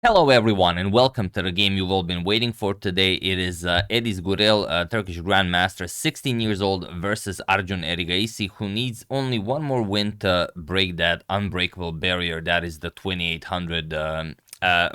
Hello everyone and welcome to the game you've all been waiting for today. It is Ediz Gurel, Turkish Grandmaster, 16 years old versus Arjun Erigaisi, who needs only one more win to break that unbreakable barrier. That is the 2800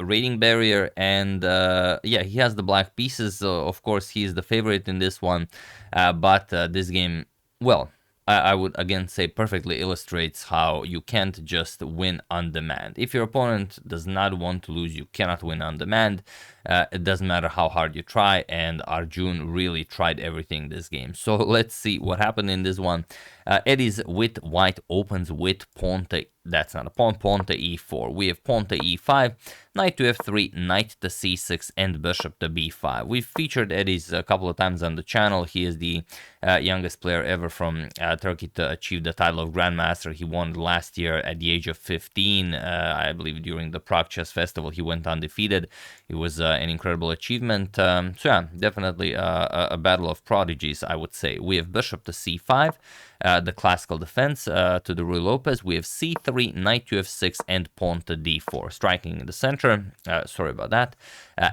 rating barrier. And yeah, he has the black pieces. So of course, he is the favorite in this one. But this game, well, I would again say perfectly illustrates how you can't just win on demand. If your opponent does not want to lose, you cannot win on demand. It doesn't matter how hard you try, and Arjun really tried everything this game. So let's see what happened in this one. Ediz with white opens with pawn to, that's not a pawn, pawn to e4. We have pawn to e5, knight to f3, knight to c6, and bishop to b5. We've featured Ediz a couple of times on the channel. He is the youngest player ever from Turkey to achieve the title of Grandmaster. He won last year at the age of 15, I believe during the Prague Chess Festival. He went undefeated. It was an incredible achievement. So yeah, definitely a battle of prodigies, I would say. We have bishop to c5, the classical defense to the Ruy Lopez. We have c3, knight to f6, and pawn to d4. Striking in the center, sorry about that,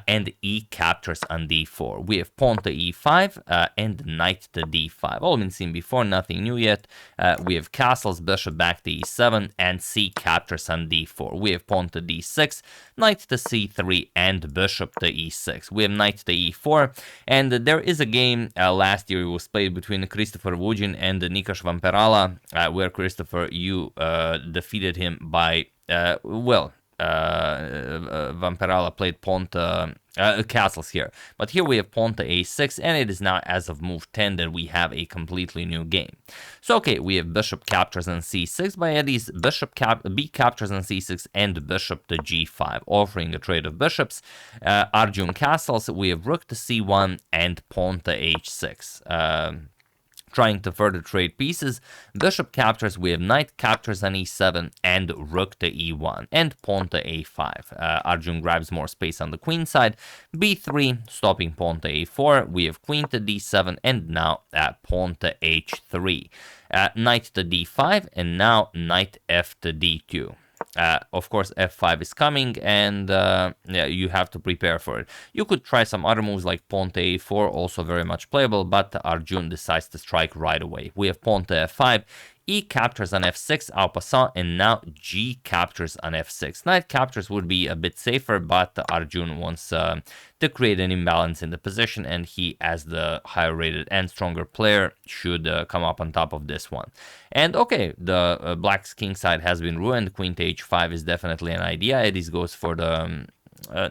and e captures on d4. We have pawn to e5 and knight to d5. All been seen before, nothing new yet. We have castles, bishop back to e7, and c captures on d4. We have pawn to d6, knight to c3, and bishop to e6. We have knight to e4, and there is a game last year it was played between Christopher Wujin and Nikosh Vamperala, where Christopher, you defeated him by, Vamperala played pawn to castles here. But here we have pawn to a6, and it is now as of move 10 that we have a completely new game. So okay, we have bishop captures on c6 by Ediz, b captures on c6, and bishop to g5, offering a trade of bishops. Arjun castles, we have rook to c1 and pawn to h6. Trying to further trade pieces, bishop captures, we have knight captures on e7 and rook to e1 and pawn to a5. Arjun grabs more space on the queen side, b3, stopping pawn to a4, we have queen to d7 and now pawn to h3. Knight to d5 and now knight f to d2. Of course, f5 is coming, and yeah, you have to prepare for it. You could try some other moves like pawn to a4, also very much playable, but Arjun decides to strike right away. We have pawn to f5, e captures on f6, en passant, and now g captures on f6. Knight captures would be a bit safer, but Arjun wants to create an imbalance in the position, and he, as the higher rated and stronger player, should come up on top of this one. And okay, the black's king side has been ruined. Queen to h5 is definitely an idea. Ediz goes for the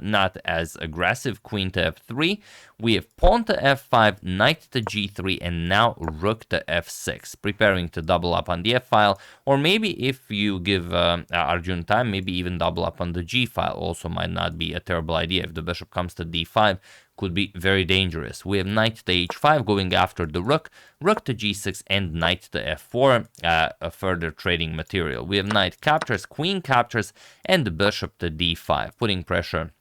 not as aggressive queen to f3. We have pawn to f5, knight to g3, and now rook to f6, preparing to double up on the f file, or maybe if you give Arjun time, maybe even double up on the g file. Also might not be a terrible idea. If the bishop comes to d5, could be very dangerous. We have knight to h5 going after the rook, rook to g6, and knight to f4, a further trading material. We have knight captures, queen captures, and bishop to d5, putting pressure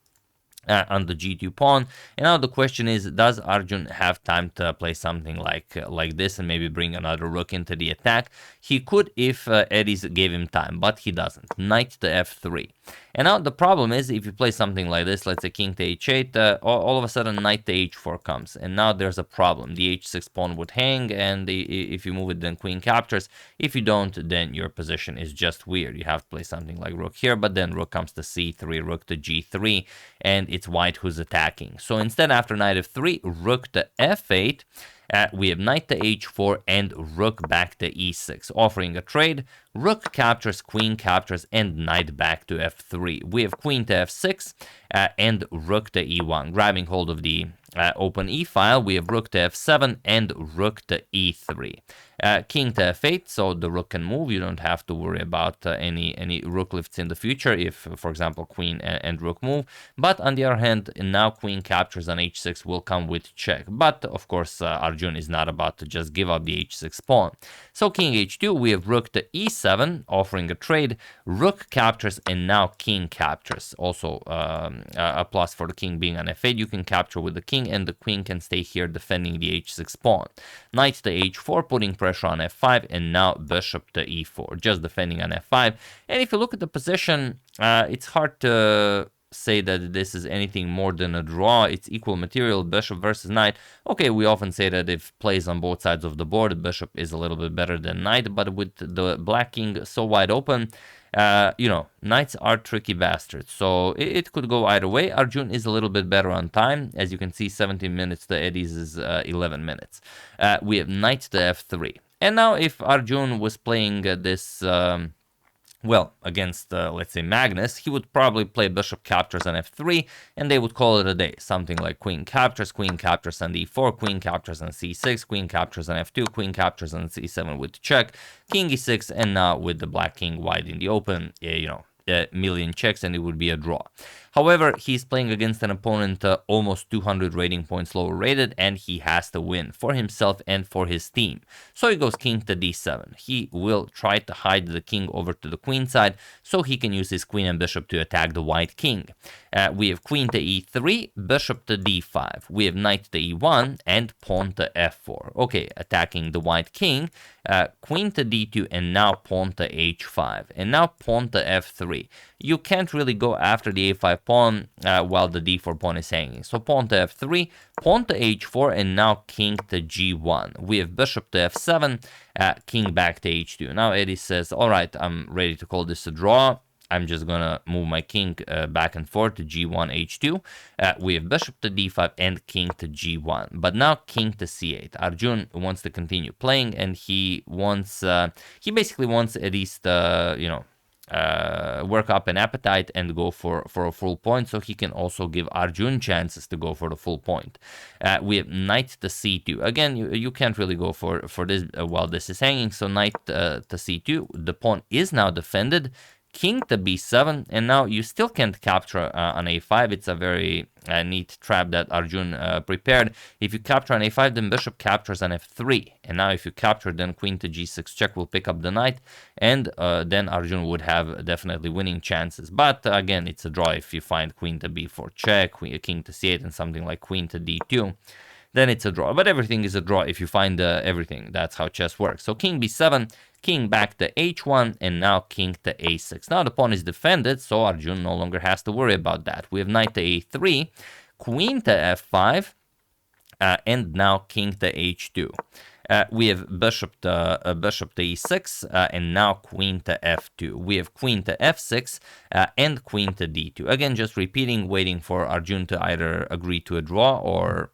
on the g2 pawn. And now the question is, does Arjun have time to play something like this and maybe bring another rook into the attack? He could if Ediz gave him time, but he doesn't. Knight to f3. And now the problem is, if you play something like this, let's say king to h8, all of a sudden knight to h4 comes, and now there's a problem. The h6 pawn would hang, and if you move it, then queen captures. If you don't, then your position is just weird. You have to play something like rook here, but then rook comes to c3, rook to g3, and it's white who's attacking. So instead, after knight f3, rook to f8, we have knight to h4 and rook back to e6, offering a trade. Rook captures, queen captures, and knight back to f3. We have queen to f6 and rook to e1, grabbing hold of the open e file. We have rook to f7 and rook to e3. King to f8, so the rook can move. You don't have to worry about any rook lifts in the future if, for example, queen and rook move. But on the other hand, now queen captures on h6 will come with check. But of course, Arjun is not about to just give up the h6 pawn. So king h2, we have rook to e7, offering a trade. Rook captures, and now king captures. Also a plus for the king being on f8. You can capture with the king, and the queen can stay here defending the h6 pawn. Knight to h4, putting pressure on f5, and now bishop to e4, just defending on f5. And if you look at the position, it's hard to say that this is anything more than a draw. It's equal material, bishop versus knight. Okay, we often say that if plays on both sides of the board, bishop is a little bit better than knight, but with the black king so wide open, knights are tricky bastards, so it could go either way. Arjun is a little bit better on time. As you can see, 17 minutes to Ediz is 11 minutes. We have knight to f3. And now if Arjun was playing this... well, against, let's say, Magnus, he would probably play bishop captures on f3, and they would call it a day. Something like queen captures on d4, queen captures on c6, queen captures on f2, queen captures on c7 with check, king e6, and now with the black king wide in the open, a million checks, and it would be a draw. However, he's playing against an opponent almost 200 rating points lower rated, and he has to win for himself and for his team. So he goes king to d7. He will try to hide the king over to the queen side, so he can use his queen and bishop to attack the white king. We have queen to e3, bishop to d5. We have knight to e1, and pawn to f4. Okay, attacking the white king, queen to d2, and now pawn to h5. And now pawn to f3. You can't really go after the a5 pawn while the d4 pawn is hanging. So pawn to f3, pawn to h4, and now king to g1. We have bishop to f7, king back to h2. Now Edis says, all right, I'm ready to call this a draw. I'm just going to move my king back and forth to g1, h2. We have bishop to d5 and king to g1. But now king to c8. Arjun wants to continue playing, and he basically wants Edis to, work up an appetite and go for a full point, so he can also give Arjun chances to go for the full point. We have knight to c2. Again, you can't really go for this while this is hanging, so knight to c2. The pawn is now defended. King to b7, and now you still can't capture on a5. It's a very neat trap that Arjun prepared. If you capture on a5, then bishop captures on f3, and now if you capture, then queen to g6 check will pick up the knight, and then Arjun would have definitely winning chances. But again, it's a draw if you find queen to b4 check, king to c8, and something like queen to d2. Then it's a draw. But everything is a draw if you find everything. That's how chess works. So king b7, king back to h1, and now king to a6. Now the pawn is defended, so Arjun no longer has to worry about that. We have knight to a3, queen to f5, and now king to h2. We have bishop to e6, and now queen to f2. We have queen to f6, and queen to d2. Again, just repeating, waiting for Arjun to either agree to a draw or,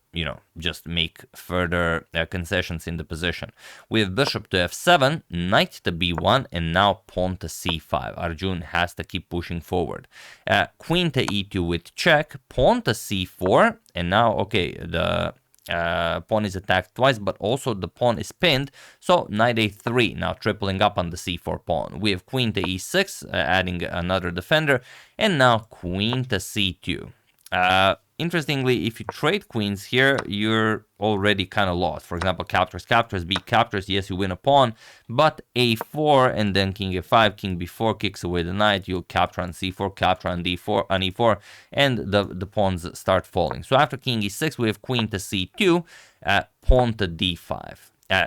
just make further concessions in the position. We have bishop to f7, knight to b1, and now pawn to c5. Arjun has to keep pushing forward. Queen to e2 with check, pawn to c4, and now, okay, the pawn is attacked twice, but also the pawn is pinned, so knight a3, now tripling up on the c4 pawn. We have queen to e6, adding another defender, and now queen to c2. Interestingly, if you trade queens here, you're already kind of lost. For example, captures, b captures, yes, you win a pawn, but a4 and then king a5, king b4 kicks away the knight, you'll capture on c4, capture on d4, on e4, and the pawns start falling. So after king e6, we have queen to c2, pawn to d5.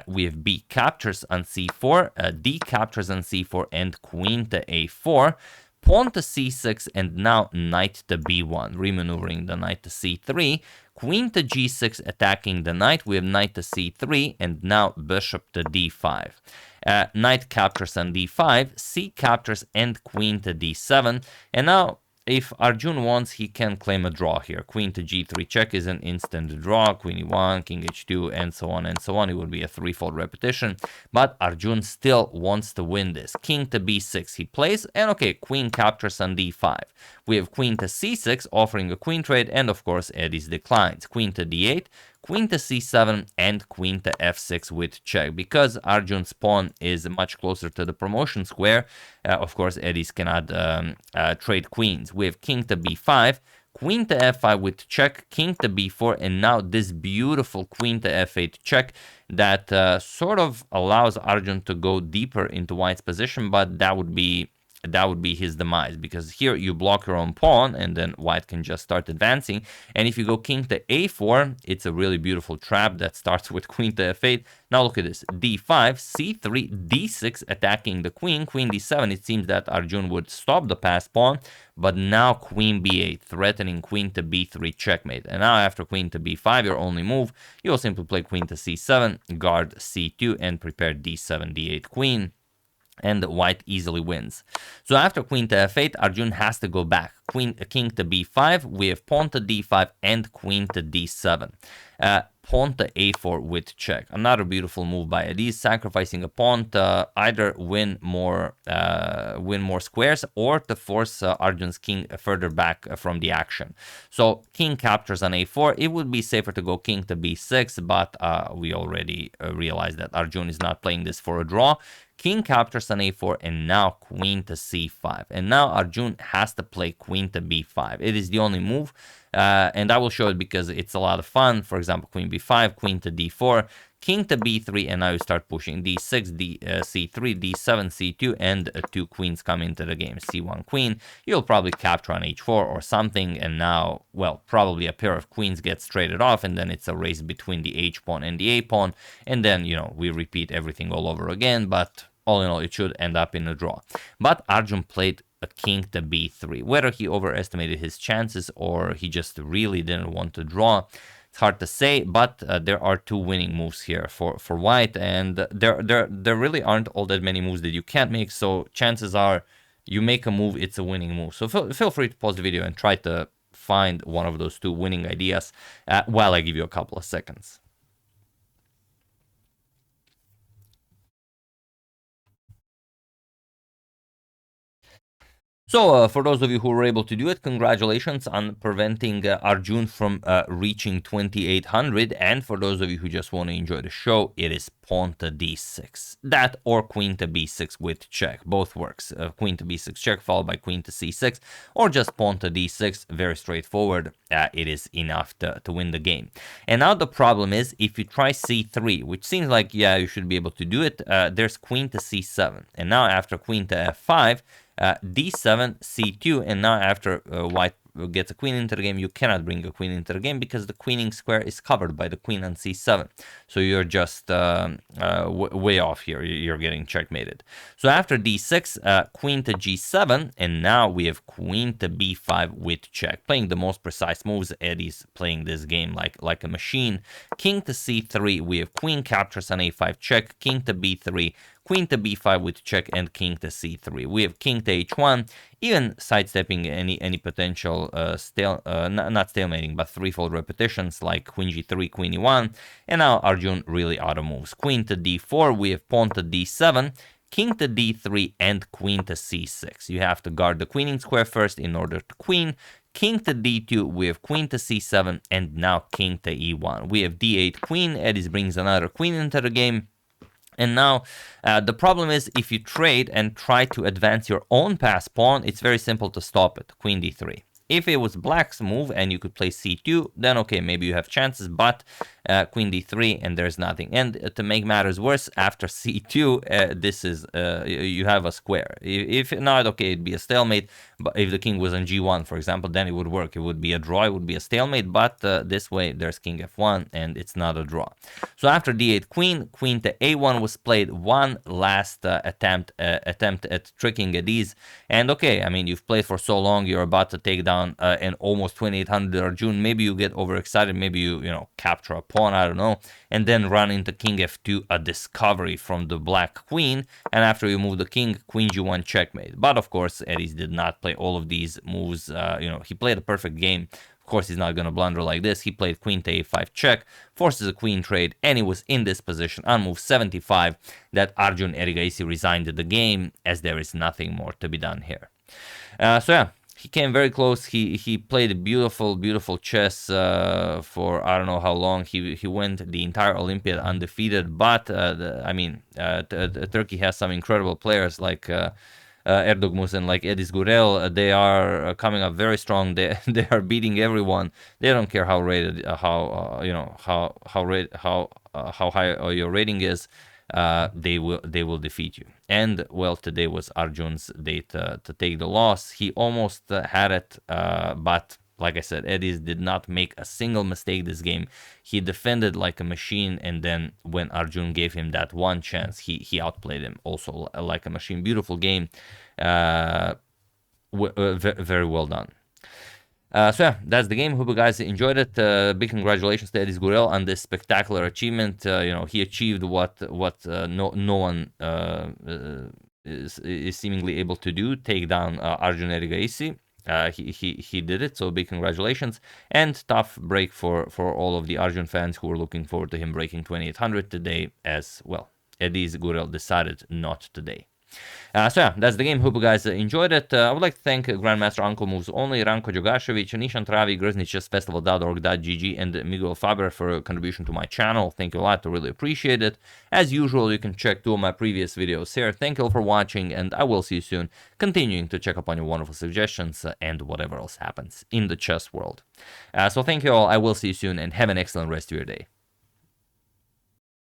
We have b captures on c4, d captures on c4, and queen to a4. Pawn to c6, and now knight to b1, remaneuvering the knight to c3, queen to g6, attacking the knight. We have knight to c3, and now bishop to d5. Knight captures on d5, c captures, and queen to d7. And now, if Arjun wants, he can claim a draw here. Queen to g3 check is an instant draw. Queen e1, king h2, and so on and so on. It would be a threefold repetition. But Arjun still wants to win this. King to b6 he plays. And okay, queen captures on d5. We have queen to c6, offering a queen trade. And of course, Edis declines. Queen to d8. Queen to c7, and queen to f6 with check. Because Arjun's pawn is much closer to the promotion square, of course, Edis cannot trade queens. We have king to b5, queen to f5 with check, king to b4, and now this beautiful queen to f8 check that sort of allows Arjun to go deeper into white's position, but that would be that would be his demise, because here you block your own pawn and then white can just start advancing. And if you go king to a4, it's a really beautiful trap that starts with queen to f8. Now look at this, d5, c3, d6, attacking the queen, queen d7. It seems that Arjun would stop the passed pawn, but now queen b8, threatening queen to b3, checkmate. And now after queen to b5, your only move, you'll simply play queen to c7, guard c2, and prepare d7, d8 queen, and white easily wins. So after queen to f8, Arjun has to go back. King to b5, we have pawn to d5 and queen to d7. Pawn to a4 with check. Another beautiful move by Ediz, sacrificing a pawn to either win more squares or to force Arjun's king further back from the action. So king captures on a4. It would be safer to go king to b6, but we already realized that Arjun is not playing this for a draw. King captures on a4, and now queen to c5. And now Arjun has to play queen to b5. It is the only move, and I will show it because it's a lot of fun. For example, queen b5, queen to d4, king to b3, and now you start pushing d6, c3, d7, c2, and two queens come into the game. c1 queen, you'll probably capture on h4 or something, and now, well, probably a pair of queens gets traded off, and then it's a race between the h pawn and the a pawn, and then, you know, we repeat everything all over again, but all in all, it should end up in a draw. But Arjun played a king to b3. Whether he overestimated his chances or he just really didn't want to draw, it's hard to say, but there are two winning moves here for white, and there really aren't all that many moves that you can't make, so chances are you make a move, it's a winning move. So feel free to pause the video and try to find one of those two winning ideas while I give you a couple of seconds. So, for those of you who were able to do it, congratulations on preventing Arjun from reaching 2800. And for those of you who just want to enjoy the show, it is pawn to d6. That or queen to b6 with check. Both works. Queen to b6 check followed by queen to c6, or just pawn to d6. Very straightforward. It is enough to win the game. And now the problem is, if you try c3, which seems like, yeah, you should be able to do it, there's queen to c7. And now after queen to f5, d7, c2, and now after white gets a queen into the game, you cannot bring a queen into the game because the queening square is covered by the queen on c7. So you're just way off here. You're getting checkmated. So after d6, queen to g7, and now we have queen to b5 with check. Playing the most precise moves. Edis playing this game like a machine. King to c3, we have queen captures on a5 check. King to b3, queen to b5 with check, and king to c3. We have king to h1, even sidestepping any potential not stalemating, but threefold repetitions like queen g3, queen e1, and now Arjun really auto moves. Queen to d4, we have pawn to d7, king to d3, and queen to c6. You have to guard the queening square first in order to queen. King to d2, we have queen to c7, and now king to e1. We have d8 queen, Edis brings another queen into the game. And now, the problem is, if you trade and try to advance your own passed pawn, it's very simple to stop it, queen d3. If it was black's move and you could play c2, then okay, maybe you have chances, but queen d3 and there's nothing. And to make matters worse, after c2, this is, you have a square. If not, okay, it'd be a stalemate, but if the king was on g1, for example, then it would work. It would be a draw, it would be a stalemate, but this way there's king f1 and it's not a draw. So after d8 queen, queen to a1 was played. One last attempt at tricking Ediz. And okay, I mean, you've played for so long, you're about to take down an almost 2800 Arjun. Maybe you get overexcited, maybe you capture a pawn, I don't know, and then run into king f2, a discovery from the black queen, and after you move the king, queen g1 checkmate. But of course, Edis did not play all of these moves. He played a perfect game. Of course, he's not going to blunder like this. He played queen to a5 check, forces a queen trade, and he was in this position on move 75 that Arjun Erigaisi resigned the game, as there is nothing more to be done here. So yeah, he came very close. He played a beautiful chess for I don't know how long. He went the entire Olympiad undefeated. But Turkey has some incredible players like Erdogmus and like Ediz Gurel. They are coming up very strong. They are beating everyone. They don't care how rated how high your rating is. they will defeat you. And well, today was Arjun's day to take the loss. He almost had it, but like I said, Ediz did not make a single mistake this game. He defended like a machine, and then when Arjun gave him that one chance, he outplayed him also like a machine. Beautiful game, very well done. So yeah, that's the game. Hope you guys enjoyed it. Big congratulations to Edis Gurel on this spectacular achievement. He achieved what no one is seemingly able to do. Take down Arjun Erigaisi. He did it, so big congratulations, and tough break for all of the Arjun fans who were looking forward to him breaking 2800 today as well. Ediz Gurel decided not today. So yeah, that's the game. Hope you guys enjoyed it. I would like to thank Grandmaster Uncle Moves Only, Ranko Djogashevic, Nishan Travi, Grznichessfestival.org.gg, and Miguel Faber for contribution to my channel. Thank you a lot. I really appreciate it. As usual, you can check 2 of my previous videos here. Thank you all for watching, and I will see you soon, continuing to check up on your wonderful suggestions and whatever else happens in the chess world. So thank you all. I will see you soon, and have an excellent rest of your day.